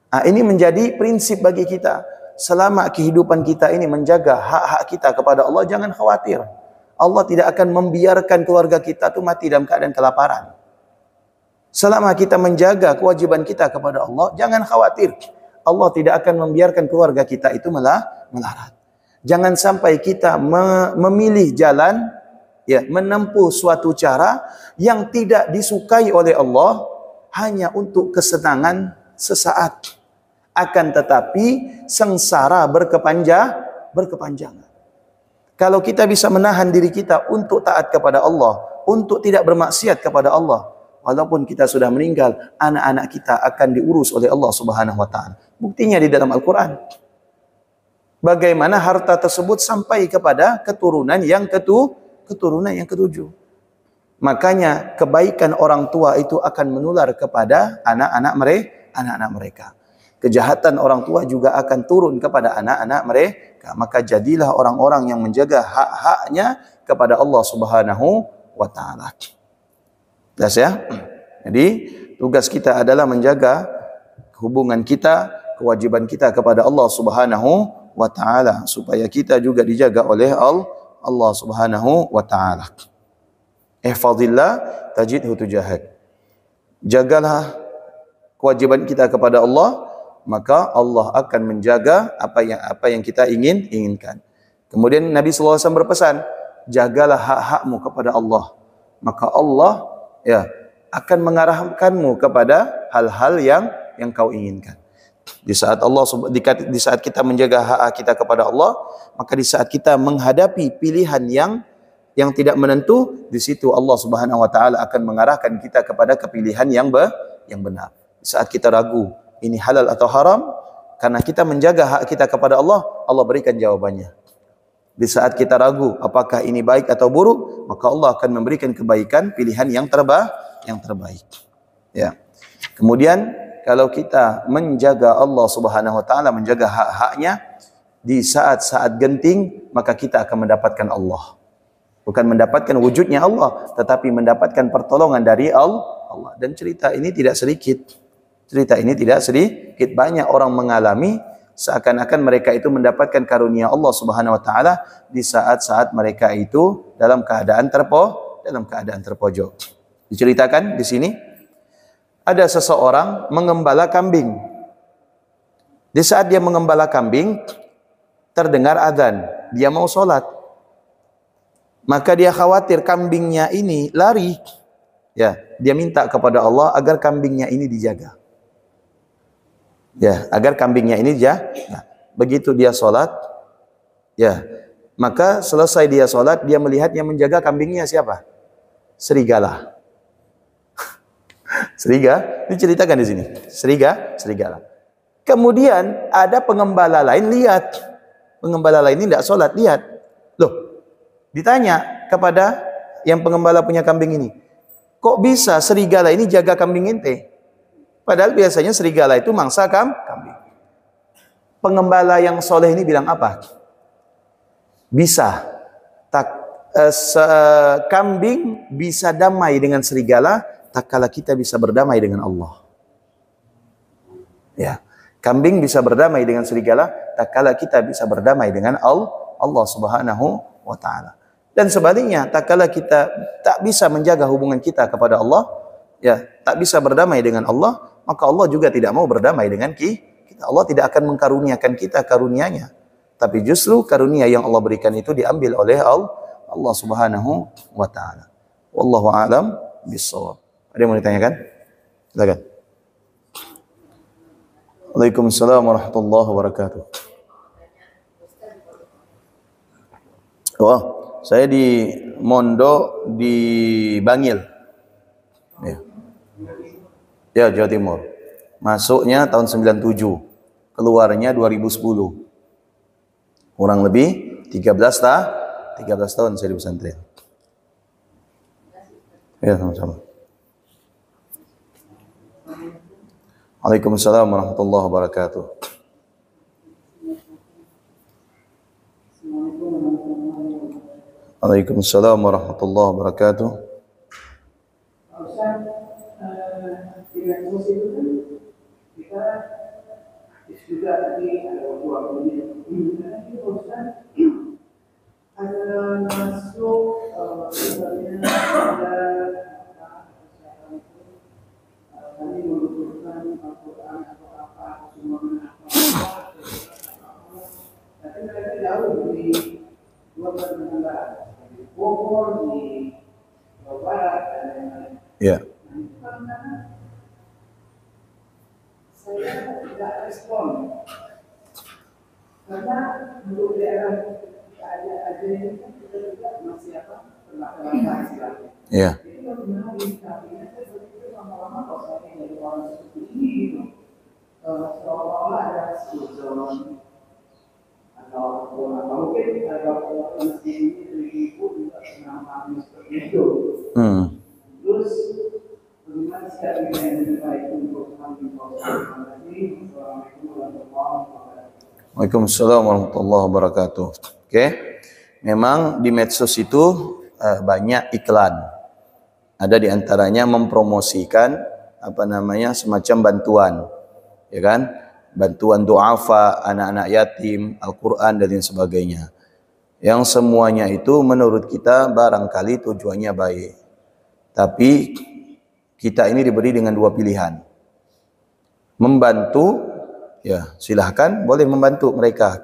Nah, ini menjadi prinsip bagi kita. Selama kehidupan kita ini menjaga hak-hak kita kepada Allah, jangan khawatir. Allah tidak akan membiarkan keluarga kita itu mati dalam keadaan kelaparan. Selama kita menjaga kewajiban kita kepada Allah, jangan khawatir. Allah tidak akan membiarkan keluarga kita itu melarat. Jangan sampai kita memilih jalan, ya, menempuh suatu cara yang tidak disukai oleh Allah hanya untuk kesenangan sesaat. Akan tetapi sengsara berkepanjangan. Kalau kita bisa menahan diri kita untuk taat kepada Allah, untuk tidak bermaksiat kepada Allah, walaupun kita sudah meninggal, anak-anak kita akan diurus oleh Allah Subhanahu wa taala. Buktinya di dalam Al-Qur'an. Bagaimana harta tersebut sampai kepada keturunan yang ketujuh. Makanya kebaikan orang tua itu akan menular kepada anak-anak mereka. Kejahatan orang tua juga akan turun kepada anak-anak mereka. Maka jadilah orang-orang yang menjaga hak-haknya kepada Allah Subhanahu wa taala. Jelas ya? Jadi tugas kita adalah menjaga hubungan kita, kewajiban kita kepada Allah Subhanahu wa taala supaya kita juga dijaga oleh Allah Subhanahu wa taala. Ihfazillah tajidhu tujahak. Jagalah kewajiban kita kepada Allah, maka Allah akan menjaga apa yang kita inginkan. Kemudian Nabi sallallahu alaihi wasallam berpesan, jagalah hak-hakmu kepada Allah, maka Allah akan mengarahkanmu kepada hal-hal yang kau inginkan. Di saat kita menjaga hak kita kepada Allah, maka di saat kita menghadapi pilihan yang tidak menentu, di situ Allah Subhanahu wa taala akan mengarahkan kita kepada kepilihan yang benar. Di saat kita ragu, ini halal atau haram, karena kita menjaga hak kita kepada Allah, Allah berikan jawabannya. Di saat kita ragu apakah ini baik atau buruk, maka Allah akan memberikan kebaikan, pilihan yang terbaik. Ya. Kemudian kalau kita menjaga Allah Subhanahu wa taala, menjaga hak-haknya di saat-saat genting, maka kita akan mendapatkan Allah. Bukan mendapatkan wujudnya Allah, tetapi mendapatkan pertolongan dari Allah. Dan cerita ini tidak sedikit. Banyak orang mengalami seakan-akan mereka itu mendapatkan karunia Allah Subhanahu wa taala di saat-saat mereka itu dalam keadaan terpojok. Diceritakan di sini ada seseorang mengembala kambing. Di saat dia mengembala kambing, terdengar azan, dia mau sholat. Maka dia khawatir kambingnya ini lari. Ya, dia minta kepada Allah agar kambingnya ini dijaga. Ya, agar kambingnya ini Nah, begitu dia sholat, ya, maka selesai dia sholat, dia melihat yang menjaga kambingnya siapa? Serigala. Diceritakan di sini. Serigala. Kemudian ada pengembala lain, lihat. Pengembala lain ini tidak sholat, lihat. Loh, ditanya kepada yang pengembala punya kambing ini, kok bisa serigala ini jaga kambing ente? Padahal biasanya serigala itu mangsa kambing. Pengembala yang soleh ini bilang apa? Bisa. Kambing bisa damai dengan serigala, tak kala kita bisa berdamai dengan Allah. Ya. Kambing bisa berdamai dengan serigala, tak kala kita bisa berdamai dengan Allah Subhanahu wa ta'ala. Dan sebaliknya, tak kala kita tak bisa menjaga hubungan kita kepada Allah, ya, tak bisa berdamai dengan Allah, maka Allah juga tidak mau berdamai dengan kita. Allah tidak akan mengkaruniakan kita karunia-Nya. Tapi justru karunia yang Allah berikan itu diambil oleh Allah Subhanahu wa ta'ala. Wallahu a'lam bissawab. Ada yang mau ditanyakan? Silakan. Waalaikumsalam warahmatullahi wabarakatuh. Wah, saya di Mondo di Bangil. Ya, Jawa Timur. Masuknya tahun 97, keluarnya 2010. Kurang lebih 13 tahun saya di pesantren. Ya, sama-sama. Waalaikumsalam warahmatullahi wabarakatuh. Waalaikumsalam warahmatullahi wabarakatuh. Ya. Saya tidak respon karena untuk daerah kita ada ini kan kita juga masih terbatas istilahnya. Iya. Jadi kalau benar di kabinet saya berpikir lama-lama kok saya jadi orang seperti ini gitu. Seolah-olah ada solusi atau mungkin ada orang masih ini ibu juga pernah mengalami seperti itu. Terus bagaimana sikap kita yang lebih baik untuk Waalaikumsalam warahmatullahi wabarakatuh. Oke, memang di medsos itu banyak iklan. Ada di antaranya mempromosikan semacam bantuan, ya kan? Bantuan du'afa, anak-anak yatim, Al-Quran dan lain sebagainya. Yang semuanya itu menurut kita barangkali tujuannya baik. Tapi kita ini diberi dengan dua pilihan. Membantu, ya silahkan, boleh membantu mereka.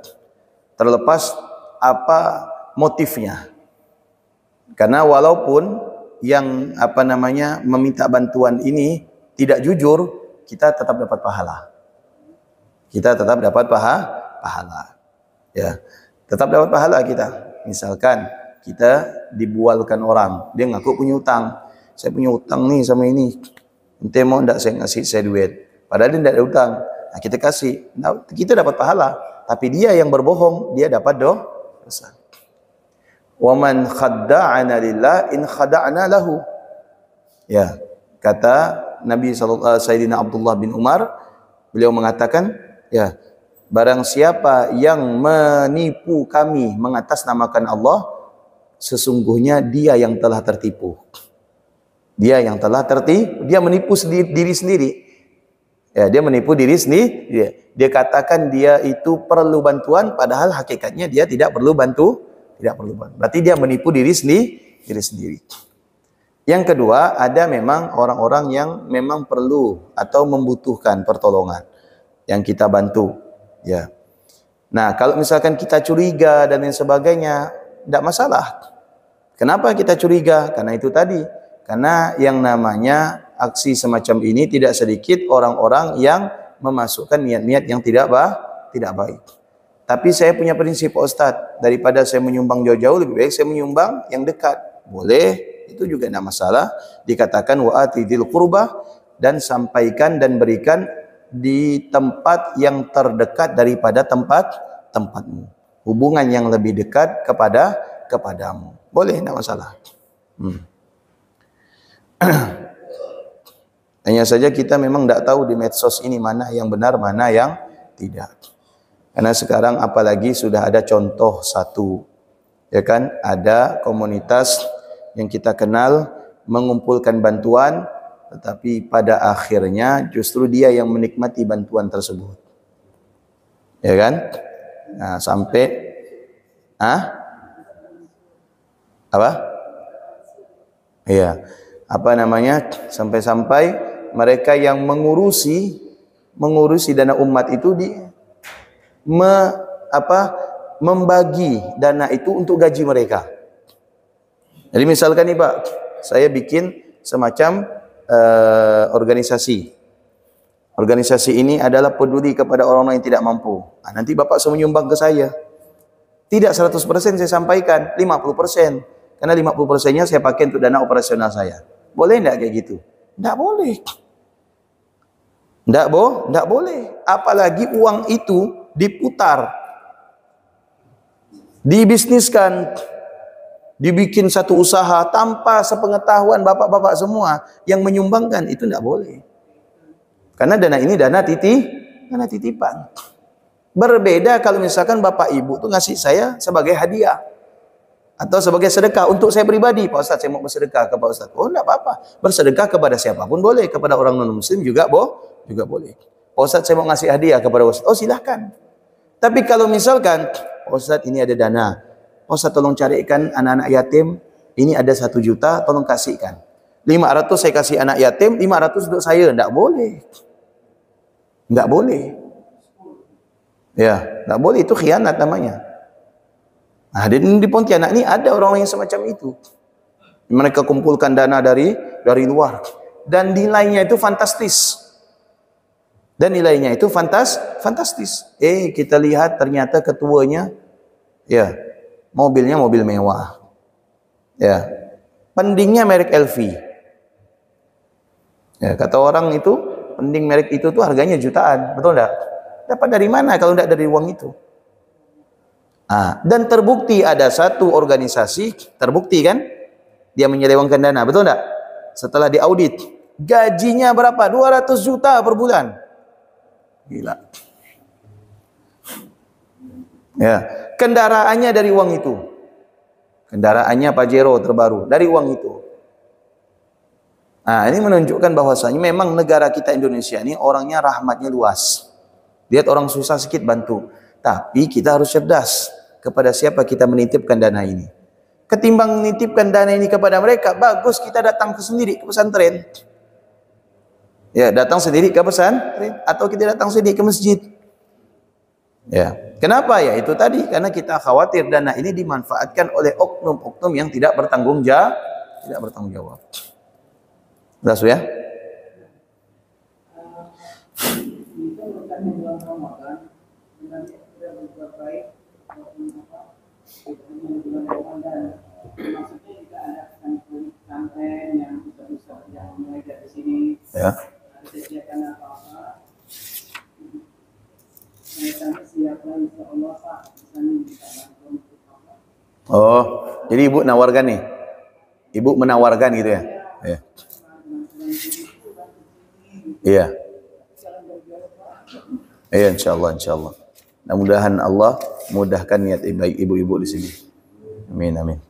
Terlepas apa motifnya. Karena walaupun yang meminta bantuan ini tidak jujur, kita tetap dapat pahala. Kita tetap dapat pahala. Ya, tetap dapat pahala kita. Misalkan kita dibualkan orang, dia ngaku punya utang. Saya punya utang nih sama ini. Ente mau enggak saya ngasih saya duit? Padahal dia tidak ada utang. Nah, kita kasih. Nah, kita dapat pahala. Tapi dia yang berbohong, dia dapat dosa. Wa man khadda'ana lillah in khada'na lahu. Ya, kata Nabi Sayyidina Abdullah bin Umar, beliau mengatakan, ya, barang siapa yang menipu kami mengatasnamakan Allah, sesungguhnya dia yang telah tertipu. Dia yang telah tertipu, dia menipu diri sendiri. Ya, dia menipu diri sendiri. Dia katakan dia itu perlu bantuan, padahal hakikatnya dia tidak perlu bantu, tidak perlu bantu. Berarti dia menipu diri sendiri. Yang kedua, ada memang orang-orang yang memang perlu atau membutuhkan pertolongan yang kita bantu. Ya. Nah, kalau misalkan kita curiga dan lain sebagainya, tidak masalah. Kenapa kita curiga? Karena itu tadi. Karena yang namanya aksi semacam ini tidak sedikit orang-orang yang memasukkan niat-niat yang tidak baik. Tapi saya punya prinsip, Ustadz, daripada saya menyumbang jauh-jauh, lebih baik saya menyumbang yang dekat. Boleh, itu juga tidak masalah. Dikatakan wa atidil qurbah, dan sampaikan dan berikan di tempat yang terdekat daripada tempatmu. Hubungan yang lebih dekat kepadamu. Boleh, tidak masalah. Hanya saja kita memang tidak tahu di medsos ini mana yang benar, mana yang tidak. Karena sekarang apalagi sudah ada contoh satu, ya kan? Ada komunitas yang kita kenal mengumpulkan bantuan, tetapi pada akhirnya justru dia yang menikmati bantuan tersebut, ya kan? Nah, sampai apa? Iya, apa namanya? Sampai-sampai mereka yang mengurusi dana umat itu membagi dana itu untuk gaji mereka. Jadi misalkan nih Pak, saya bikin semacam organisasi. Organisasi ini adalah peduli kepada orang yang tidak mampu. Nah, nanti Bapak semua menyumbang ke saya. Tidak 100% saya sampaikan, 50%. Karena 50%-nya saya pakai untuk dana operasional saya. Boleh enggak kayak gitu? Enggak boleh. Enggak boleh. Apalagi uang itu diputar, dibisniskan, dibikin satu usaha tanpa sepengetahuan bapak-bapak semua yang menyumbangkan, itu enggak boleh. Karena dana ini dana titipan. Berbeda kalau misalkan bapak ibu tuh ngasih saya sebagai hadiah atau sebagai sedekah untuk saya pribadi. Pak Ustaz, saya mau bersedekah ke Pak Ustaz. Oh, enggak apa-apa. Bersedekah kepada siapapun boleh, kepada orang non-muslim juga boleh. Pak Ustaz, saya mau ngasih hadiah kepada Ustaz. Oh, silahkan. Tapi kalau misalkan, Pak Ustaz, ini ada dana. Pak Ustaz, tolong carikan anak-anak yatim. Ini ada 1 juta, tolong kasihkan. 500 saya kasih anak yatim, 500 untuk saya. Enggak boleh. Enggak boleh. Ya, enggak boleh. Itu khianat namanya. Nah, di Pontianak ini ada orang yang semacam itu. Mereka kumpulkan dana dari luar. Dan nilainya itu fantastis. Kita lihat ternyata ketuanya, ya, mobilnya mobil mewah. Ya, pendingnya merek LV. Ya, kata orang itu, pending merek itu tuh harganya jutaan. Betul enggak? Dapat dari mana kalau enggak dari uang itu? Dan terbukti ada satu organisasi, terbukti kan, dia menyelewengkan dana, betul enggak? Setelah diaudit, gajinya berapa? 200 juta per bulan. Gila. Ya, kendaraannya dari uang itu. Kendaraannya Pajero terbaru dari uang itu. Nah, ini menunjukkan bahwasanya memang negara kita Indonesia ini orangnya rahmatnya luas. Lihat orang susah sedikit bantu. Tapi kita harus cerdas. Kepada siapa kita menitipkan dana ini. Ketimbang menitipkan dana ini kepada mereka, bagus kita datang sendiri ke pesantren. Ya, datang sendiri ke pesantren atau kita datang sendiri ke masjid. Ya, kenapa ya? Itu tadi karena kita khawatir dana ini dimanfaatkan oleh oknum-oknum yang tidak bertanggung jawab. Jelas ya? Ya. Oh, jadi ibu nawarkan nih. Ibu menawarkan gitu ya? Ya. Iya. Iya, insyaallah. Mudah-mudahan Allah mudahkan niat baik ibu-ibu di sini. Amin.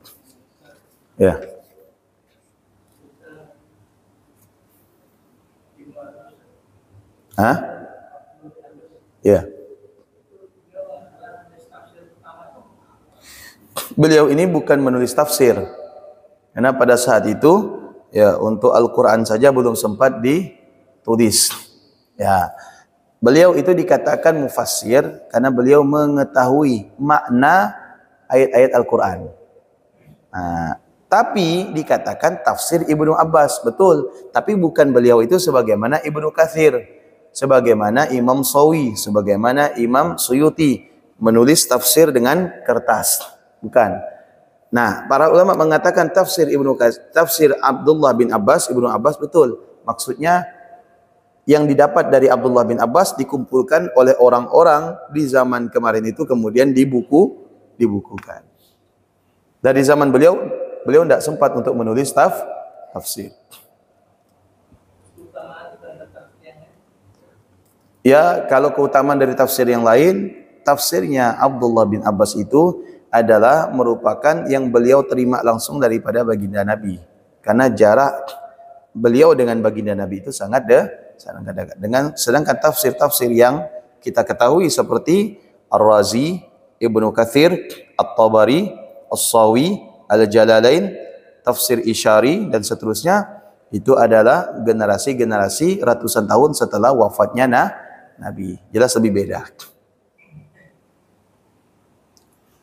Ya. Ya. Beliau ini bukan menulis tafsir. Karena pada saat itu ya untuk Al-Qur'an saja belum sempat ditulis. Ya. Beliau itu dikatakan mufassir karena beliau mengetahui makna ayat-ayat Al-Qur'an. Nah, tapi dikatakan tafsir Ibnu Abbas, betul. Tapi bukan beliau itu sebagaimana Ibnu Katsir, sebagaimana Imam Sawi, sebagaimana Imam Suyuti menulis tafsir dengan kertas. Bukan. Nah, para ulama mengatakan tafsir Abdullah bin Abbas, Ibnu Abbas betul. Maksudnya yang didapat dari Abdullah bin Abbas dikumpulkan oleh orang-orang di zaman kemarin itu, kemudian dibukukan. Dari zaman beliau tidak sempat untuk menulis tafsir. Ya, kalau keutamaan dari tafsir yang lain, tafsirnya Abdullah bin Abbas itu adalah merupakan yang beliau terima langsung daripada baginda Nabi. Karena jarak beliau dengan baginda Nabi itu sangat dekat. Sedangkan tafsir-tafsir yang kita ketahui seperti Ar-Razi, Ibnu Katsir, At-Tabari, As-Sawi, Al-Jalalain, tafsir Isyari dan seterusnya, itu adalah generasi-generasi ratusan tahun setelah wafatnya Nabi. Jelas lebih beda.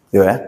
Ya.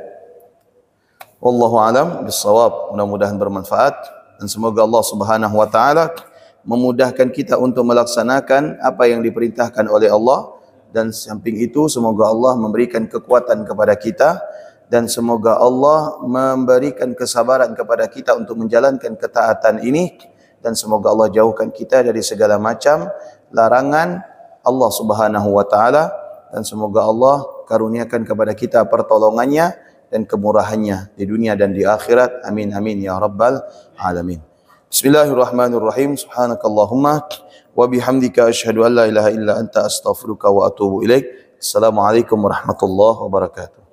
Wallahu a'lam bissawab. Mudah-mudahan bermanfaat dan semoga Allah Subhanahu wa taala memudahkan kita untuk melaksanakan apa yang diperintahkan oleh Allah, dan samping itu semoga Allah memberikan kekuatan kepada kita, dan semoga Allah memberikan kesabaran kepada kita untuk menjalankan ketaatan ini, dan semoga Allah jauhkan kita dari segala macam larangan Allah Subhanahu wa taala, dan semoga Allah karuniakan kepada kita pertolongannya dan kemurahannya di dunia dan di akhirat. Amin amin ya rabbal alamin. Bismillahirrahmanirrahim. Subhanakallahumma wa bihamdika asyhadu an la ilaha illa anta astaghfiruka wa atubu ilaik. Assalamualaikum warahmatullahi wabarakatuh.